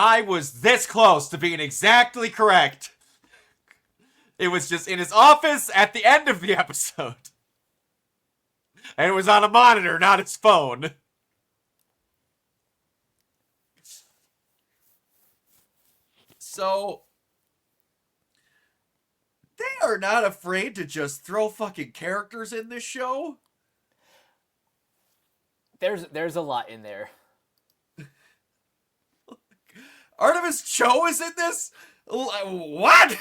I was this close to being exactly correct. It was just in his office at the end of the episode. And it was on a monitor, not his phone. So, they are not afraid to just throw fucking characters in this show. There's a lot in there. Artemis Cho is in this? What?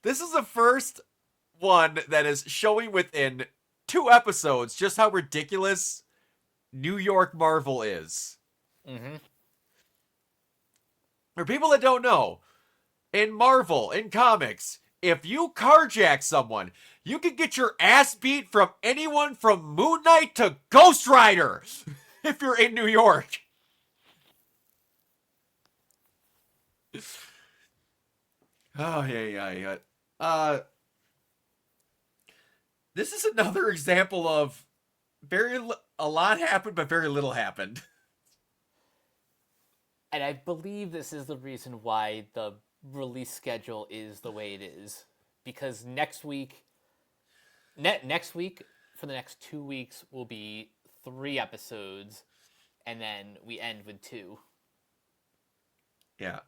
This is the first one that is showing within 2 episodes just how ridiculous New York Marvel is. Mm-hmm. For people that don't know, in Marvel, in comics, if you carjack someone, you can get your ass beat from anyone from Moon Knight to Ghost Rider if you're in New York. Oh, yeah. This is another example of a lot happened, but very little happened. And I believe this is the reason why the release schedule is the way it is. Because next week for the next 2 weeks will be 3 episodes, and then we end with 2. Yeah.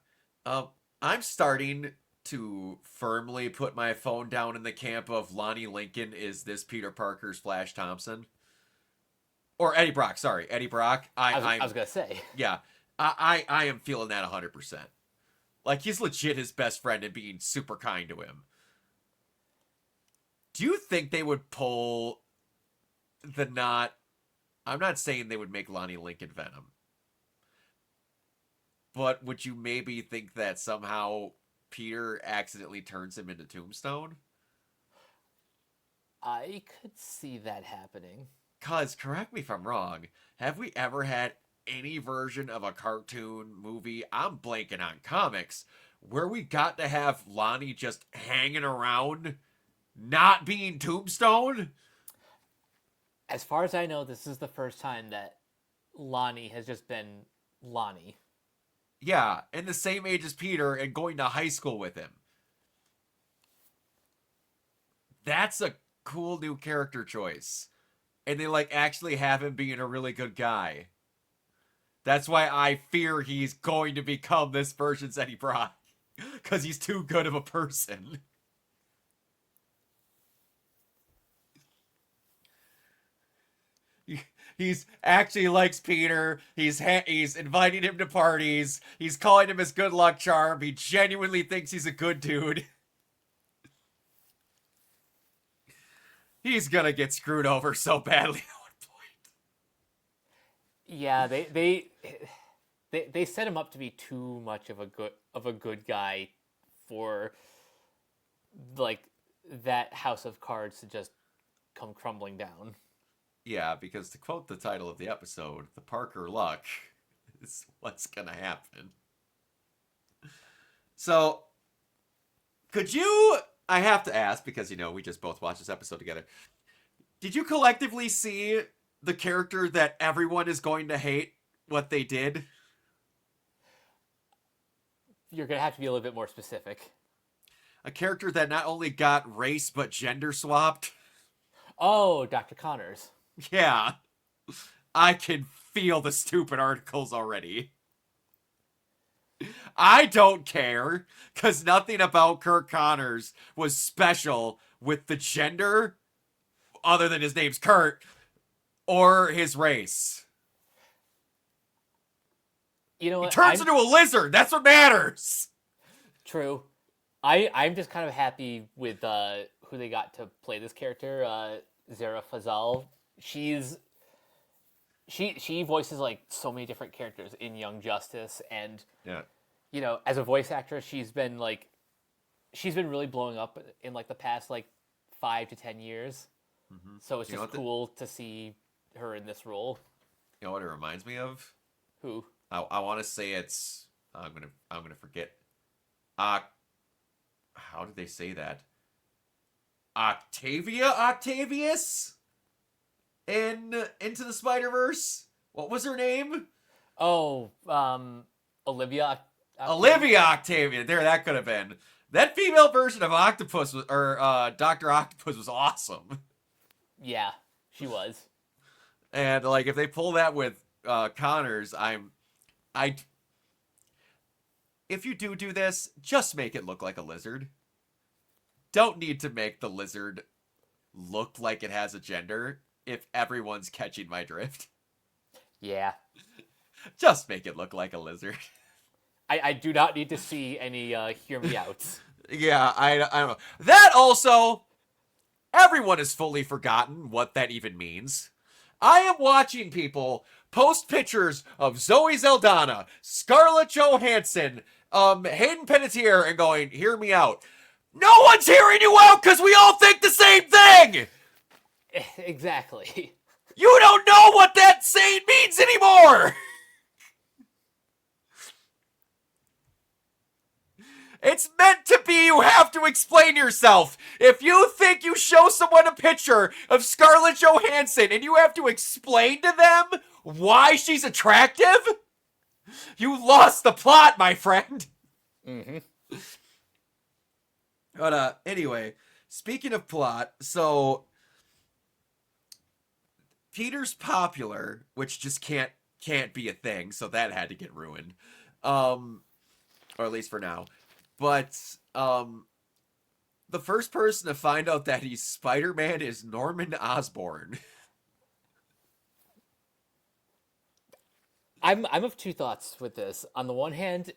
I'm starting to firmly put my phone down in the camp of Lonnie Lincoln is this Peter Parker's Flash Thompson. Or Eddie Brock, sorry. Eddie Brock. I was going to say. Yeah. I am feeling that 100%. Like, he's legit his best friend and being super kind to him. Do you think they would pull the not... I'm not saying they would make Lonnie Lincoln Venom. But would you maybe think that somehow Peter accidentally turns him into Tombstone? I could see that happening. Cause, correct me if I'm wrong, have we ever had any version of a cartoon movie, I'm blanking on comics, where we got to have Lonnie just hanging around, not being Tombstone? As far as I know, this is the first time that Lonnie has just been Lonnie. Yeah, and the same age as Peter and going to high school with him. That's a cool new character choice. And they actually have him being a really good guy. That's why I fear he's going to become this version's Eddie Brock. Because he's too good of a person. He's actually likes Peter. He's inviting him to parties. He's calling him his good luck charm. He genuinely thinks he's a good dude. He's gonna get screwed over so badly at one point. Yeah, they set him up to be too much of a good guy for that house of cards to just come crumbling down. Yeah, because to quote the title of the episode, the Parker luck is what's gonna happen. So, could you... I have to ask, because, we just both watched this episode together. Did you collectively see the character that everyone is going to hate what they did? You're going to have to be a little bit more specific. A character that not only got race, but gender swapped? Oh, Dr. Connors. Yeah. I can feel the stupid articles already. I don't care, because nothing about Kirk Connors was special with the gender, other than his name's Kurt, or his race. You know what? He turns into a lizard. That's what matters. True. I'm just kind of happy with who they got to play this character, Zara Fazal. She voices so many different characters in Young Justice, and yeah, as a voice actress, she's been really blowing up in the past 5 to 10 years. Mm-hmm. So it's just cool to see her in this role. You know what it reminds me of? Who? I want to say it's I'm gonna forget. How did they say that? Octavius in Into the Spider-Verse. What was her name? Oh, Olivia. Olivia Octavia. There, that could have been. That female version of Octopus Doctor Octopus was awesome. Yeah, she was. And like, if they pull that with Connors, I. If you do this, just make it look like a lizard. Don't need to make the lizard look like it has a gender. If everyone's catching my drift, Yeah. just make it look like a lizard. I do not need to see any hear me outs. Yeah, I don't know. That also, everyone has fully forgotten what that even means. I am watching people post pictures of Zoe Zeldana, Scarlett Johansson, Hayden Panettiere, and going, hear me out. No one's hearing you out because we all think the same thing! Exactly. You don't know what that saying means anymore! It's meant to be you have to explain yourself. If you think you show someone a picture of Scarlett Johansson and you have to explain to them why she's attractive, you lost the plot, my friend. Mm-hmm. But anyway, speaking of plot, so Peter's popular, which just can't be a thing, so that had to get ruined. Or at least for now. But the first person to find out that he's Spider-Man is Norman Osborn. I'm of two thoughts with this. On the one hand,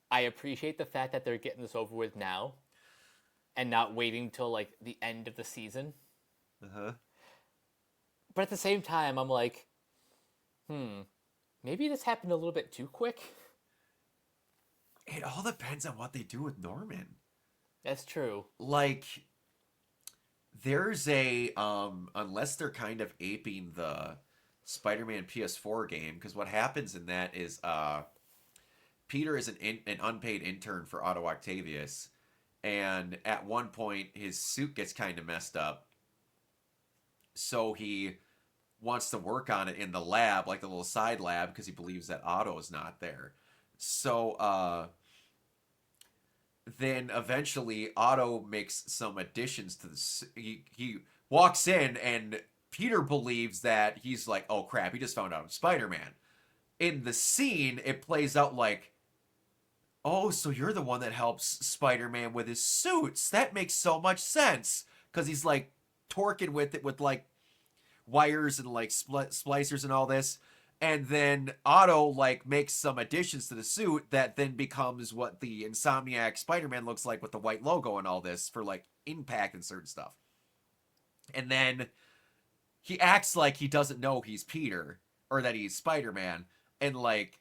I appreciate the fact that they're getting this over with now and not waiting till like the end of the season. Uh-huh. But at the same time, I'm like, maybe this happened a little bit too quick. It all depends on what they do with Norman. That's true. Like, there's a unless they're kind of aping the Spider-Man PS4 game, because what happens in that is Peter is an unpaid intern for Otto Octavius, and at one point his suit gets kind of messed up, so he wants to work on it in the lab, like the little side lab, because he believes that Otto's not there. So then eventually Otto makes some additions to this. He walks in and Peter believes that he's like, oh crap, he just found out I'm Spider-Man. In the scene, it plays out like, oh, so you're the one that helps Spider-Man with his suits. That makes so much sense. Because he's like torquing with it with like wires and like splicers and all this. And then Otto like makes some additions to the suit that then becomes what the Insomniac Spider-Man looks like with the white logo and all this for like impact and certain stuff. And then he acts like he doesn't know he's Peter or that he's Spider-Man and like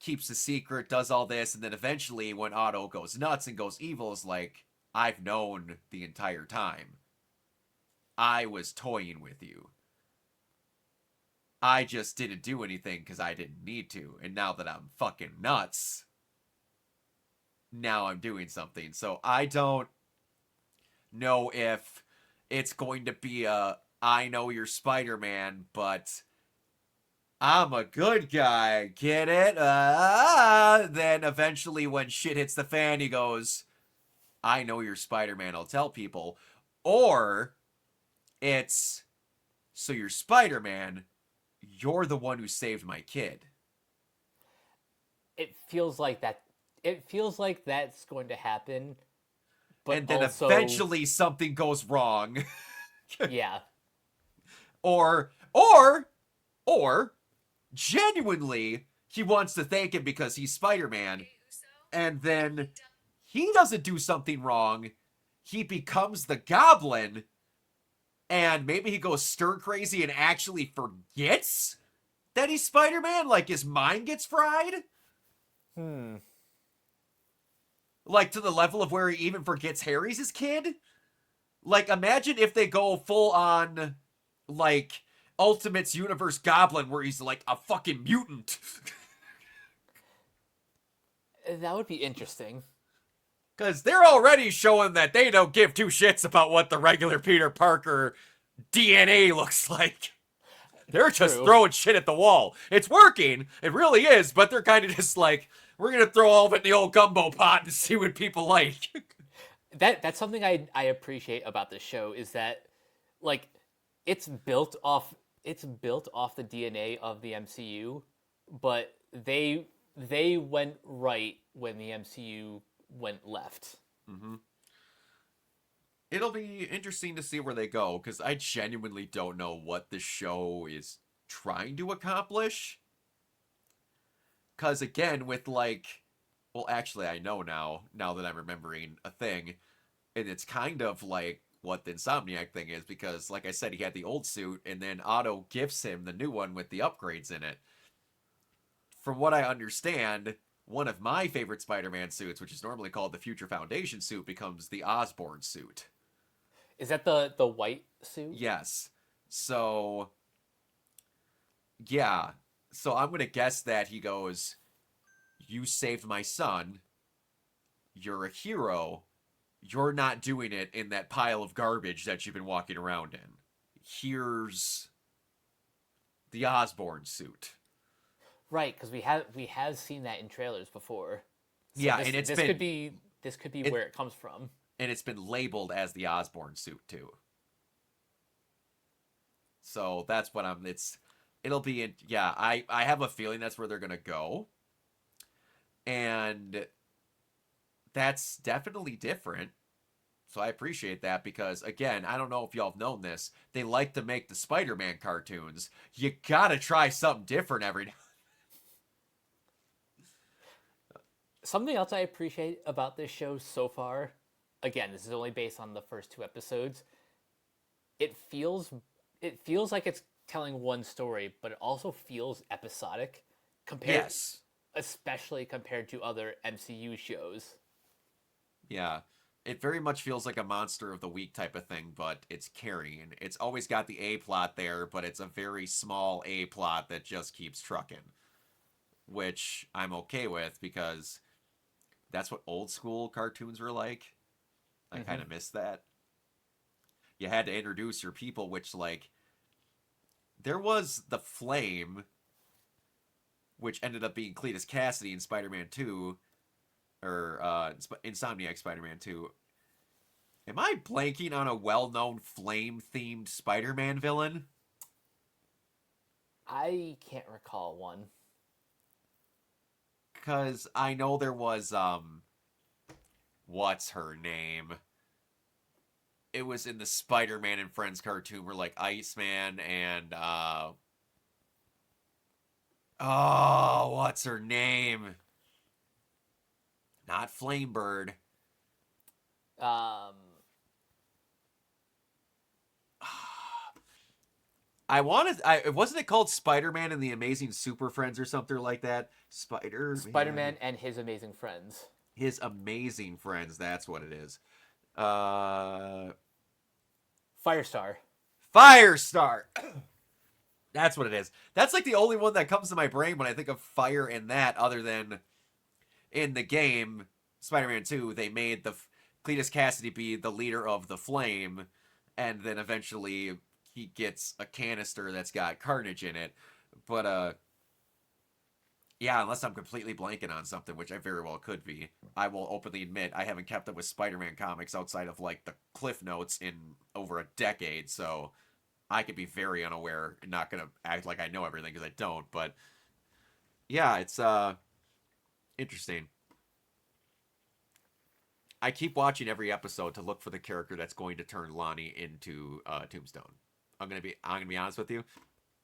keeps the secret, does all this, and then eventually when Otto goes nuts and goes evil is like, I've known the entire time. I was toying with you. I just didn't do anything because I didn't need to. And now that I'm fucking nuts, now I'm doing something. So I don't know if it's going to be a I know you're Spider-Man, but I'm a good guy. Get it? Then eventually when shit hits the fan, he goes, I know you're Spider-Man, I'll tell people. Or it's, so you're Spider-Man, you're the one who saved my kid. It feels like that. It feels like that's going to happen. But and then also, eventually something goes wrong. yeah. Or genuinely he wants to thank him because he's Spider-Man, and then he doesn't do something wrong. He becomes the Goblin, and maybe he goes stir crazy and actually forgets that he's Spider-Man, like his mind gets fried. Like to the level of where he even forgets Harry's his kid. Like imagine if they go full on like Ultimates Universe Goblin where he's like a fucking mutant. That would be interesting. Because they're already showing that they don't give two shits about what the regular Peter Parker DNA looks like. They're just True. throwing shit at the wall. It's working. It really is, but they're kind of just like, we're going to throw all of it in the old gumbo pot and see what people like. That's something I appreciate about this show is that like it's built off the DNA of the MCU, but they went right when the MCU went left. Mm-hmm. It'll be interesting to see where they go, because I genuinely don't know what the show is trying to accomplish. Because again, with like, well, actually, I know now that I'm remembering a thing, and it's kind of like what the Insomniac thing is, because like I said, he had the old suit, and then Otto gifts him the new one with the upgrades in it. From what I understand, one of my favorite Spider-Man suits, which is normally called the Future Foundation suit, becomes the Osborn suit. Is that the white suit? Yes. So, yeah. So I'm going to guess that he goes, "You saved my son. You're a hero. You're not doing it in that pile of garbage that you've been walking around in. Here's the Osborn suit." Right, because we have seen that in trailers before. So Yeah, this, and this could be it, where it comes from. and it's been labeled as the Osborn suit too. So that's what it'll be in, yeah, I have a feeling that's where they're going to go. And that's definitely different. So I appreciate that, because again, I don't know if y'all have known this, they like to make the Spider-Man cartoons. You gotta try something different every now. Something else I appreciate about this show so far, again, this is only based on the first two episodes. It feels like it's telling one story, but it also feels episodic compared Yes. especially compared to other MCU shows. Yeah. It very much feels like a monster of the week type of thing, but it's carrying. It's always got the A plot there, but it's a very small A plot that just keeps trucking. Which I'm okay with, because that's what old school cartoons were like. I kind of miss that. You had to introduce your people, which, like, there was the Flame, which ended up being Cletus Cassidy in Spider-Man 2, or Insomniac Spider-Man 2. Am I blanking on a well-known flame-themed Spider-Man villain? I can't recall one. Because I know there was, what's her name? It was in the Spider-Man and Friends cartoon where, like, Iceman and, oh, what's her name? Not Flamebird. Um, Wasn't it called Spider-Man and the Amazing Super Friends or something like that? Spider-Man and His Amazing Friends. His Amazing Friends, that's what it is. Uh, Firestar. Firestar! That's what it is. That's like the only one that comes to my brain when I think of fire and that, other than in the game, Spider-Man 2, they made Cletus Cassidy be the leader of the Flame, and then eventually he gets a canister that's got Carnage in it. But, yeah, unless I'm completely blanking on something, which I very well could be, I will openly admit I haven't kept up with Spider-Man comics outside of, like, the Cliff Notes in over a decade, so I could be very unaware and not going to act like I know everything, because I don't. But, yeah, it's, interesting. I keep watching every episode to look for the character that's going to turn Lonnie into Tombstone. I'm gonna be honest with you.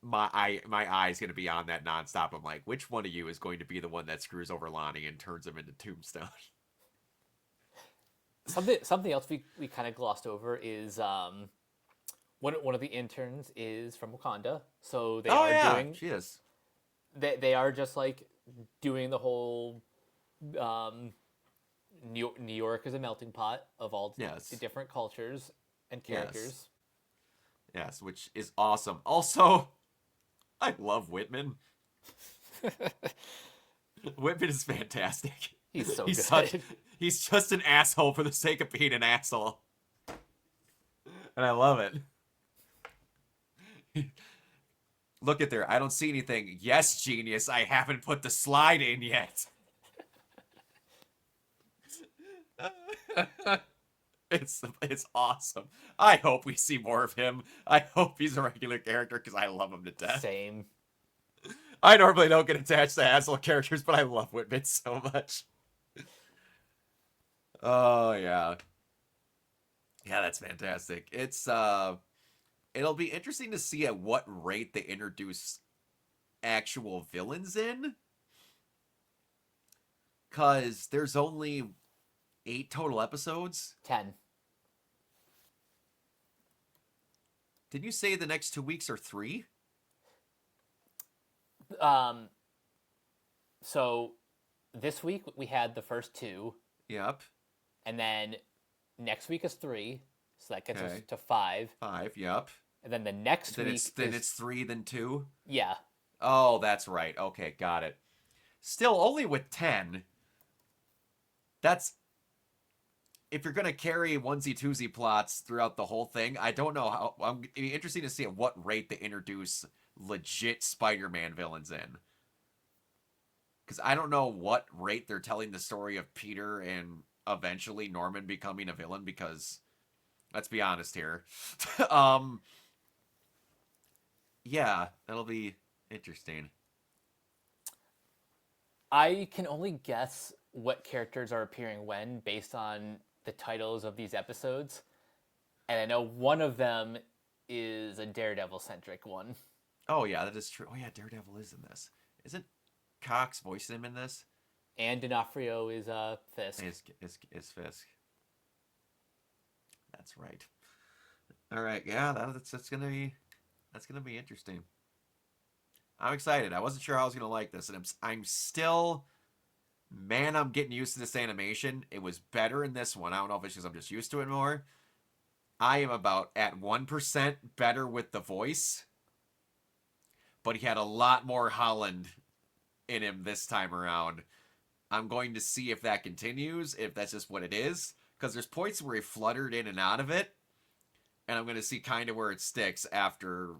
My eye's gonna be on that nonstop. I'm like, which one of you is going to be the one that screws over Lonnie and turns him into Tombstone? Something else we kind of glossed over is one of the interns is from Wakanda, so She is. They are just like doing the whole New York is a melting pot of all the different cultures and characters. Yes, which is awesome. Also, I love Whitman. Whitman is fantastic. He's so good. He's just an asshole for the sake of being an asshole. And I love it. Look at there. I don't see anything. Yes, genius. I haven't put the slide in yet. It's awesome. I hope we see more of him. I hope he's a regular character because I love him to death. Same. I normally don't get attached to Hazel characters, but I love Whitman so much. Oh yeah. Yeah, that's fantastic. It'll be interesting to see at what rate they introduce actual villains in. Cause there's only 8 total episodes. 10. Did you say the next 2 weeks are 3? So this week we had the first 2, Yep. and then next week is 3, so that gets us Okay. to 5. 5, yep. And then the next Then week it's 3, then 2. yeah. Oh, that's right. Okay, got it. Still, only with 10. That's... If you're going to carry onesie-twosie plots throughout the whole thing, I don't know how... It'd be interesting to see at what rate they introduce legit Spider-Man villains in. Because I don't know what rate they're telling the story of Peter and eventually Norman becoming a villain, because... Let's be honest here. Yeah, that'll be interesting. I can only guess what characters are appearing when based on the titles of these episodes. And I know one of them is a Daredevil-centric one. Oh, yeah, that is true. Oh, yeah, Daredevil is in this. Isn't Cox voicing him in this? And D'Onofrio is Fisk. Is Fisk. That's right. All right, yeah, that's gonna be interesting. I'm excited. I wasn't sure how I was gonna like this, and I'm still, man, I'm getting used to this animation. It was better in this one. I don't know if it's because I'm just used to it more. I am about at 1% better with the voice, but he had a lot more Holland in him this time around. I'm going to see if that continues, if that's just what it is, because there's points where he fluttered in and out of it, and I'm going to see kind of where it sticks after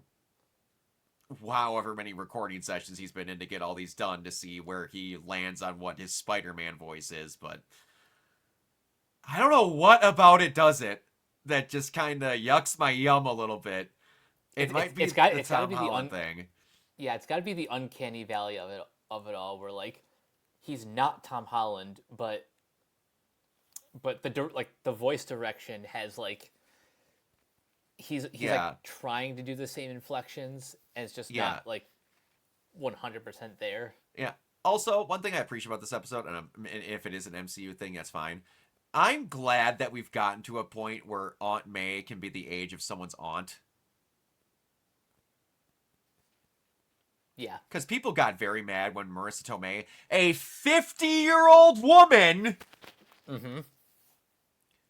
however many recording sessions he's been in to get all these done, to see where he lands on what his Spider-Man voice is. But I don't know what about it does it that just kind of yucks my yum a little bit. It might be the Tom Holland thing. Yeah, it's got to be the uncanny valley of it all, where like he's not Tom Holland, but the voice direction has like he's like trying to do the same inflections, and it's just not like 100% there. Yeah. Also, one thing I appreciate about this episode, and if it is an MCU thing, that's fine. I'm glad that we've gotten to a point where Aunt May can be the age of someone's aunt. Yeah. Because people got very mad when Marissa Tomei, a 50-year-old woman,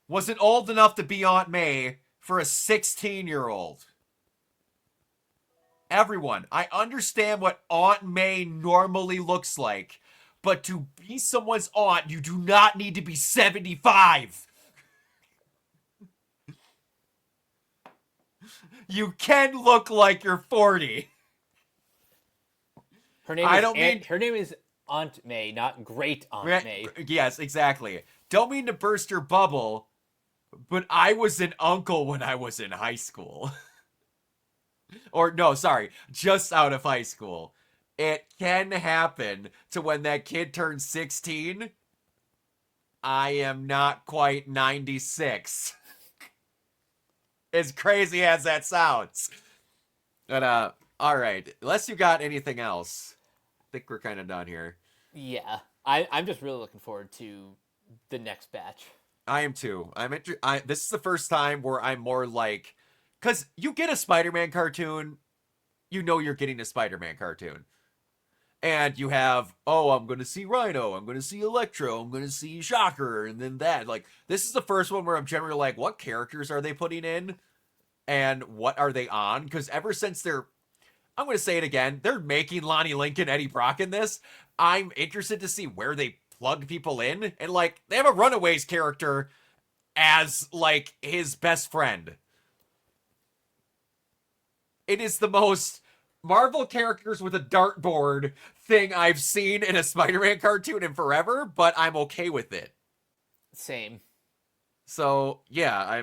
wasn't old enough to be Aunt May for a 16-year-old. Everyone, I understand what Aunt May normally looks like, but to be someone's aunt, you do not need to be 75. You can look like you're 40. Her name is Aunt May, not Great Aunt May. Yes, exactly. Don't mean to burst your bubble, but I was an uncle when I was in high school. Or, no, sorry, just out of high school. It can happen to when that kid turns 16. I am not quite 96. As crazy as that sounds. But, alright. Unless you got anything else, I think we're kind of done here. Yeah. I'm just really looking forward to the next batch. I am too. This is the first time where I'm more like... Because you get a Spider-Man cartoon, you know you're getting a Spider-Man cartoon. And you have, oh, I'm going to see Rhino, I'm going to see Electro, I'm going to see Shocker, and then that. Like, this is the first one where I'm generally like, what characters are they putting in? And what are they on? Because ever since I'm going to say it again, they're making Lonnie Lincoln, Eddie Brock in this. I'm interested to see where they plug people in. And, like, they have a Runaways character as, like, his best friend. It is the most Marvel characters with a dartboard thing I've seen in a Spider-Man cartoon in forever, but I'm okay with it. Same. So yeah,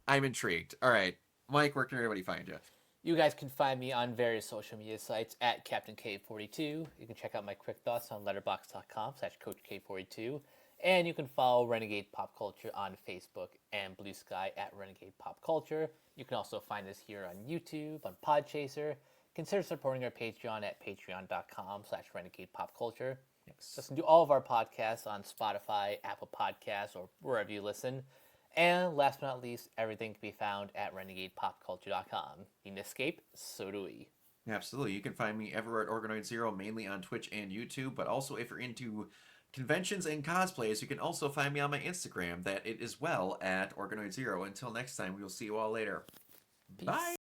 I'm intrigued. All right, Mike, where can everybody find you? You guys can find me on various social media sites at Captain K42. You can check out my quick thoughts on letterbox.com/CoachK42. And you can follow Renegade Pop Culture on Facebook and Blue Sky at Renegade Pop Culture. You can also find us here on YouTube, on Podchaser. Consider supporting our Patreon at patreon.com/Renegade Pop Culture. Listen to all of our podcasts on Spotify, Apple Podcasts, or wherever you listen. And last but not least, everything can be found at renegadepopculture.com. You can escape, so do we. Absolutely. You can find me everywhere at Organoid Zero, mainly on Twitch and YouTube, but also if you're into conventions and cosplays, you can also find me on my Instagram, that it is well at Organoid Zero. Until next time, we will see you all later. Peace. Bye!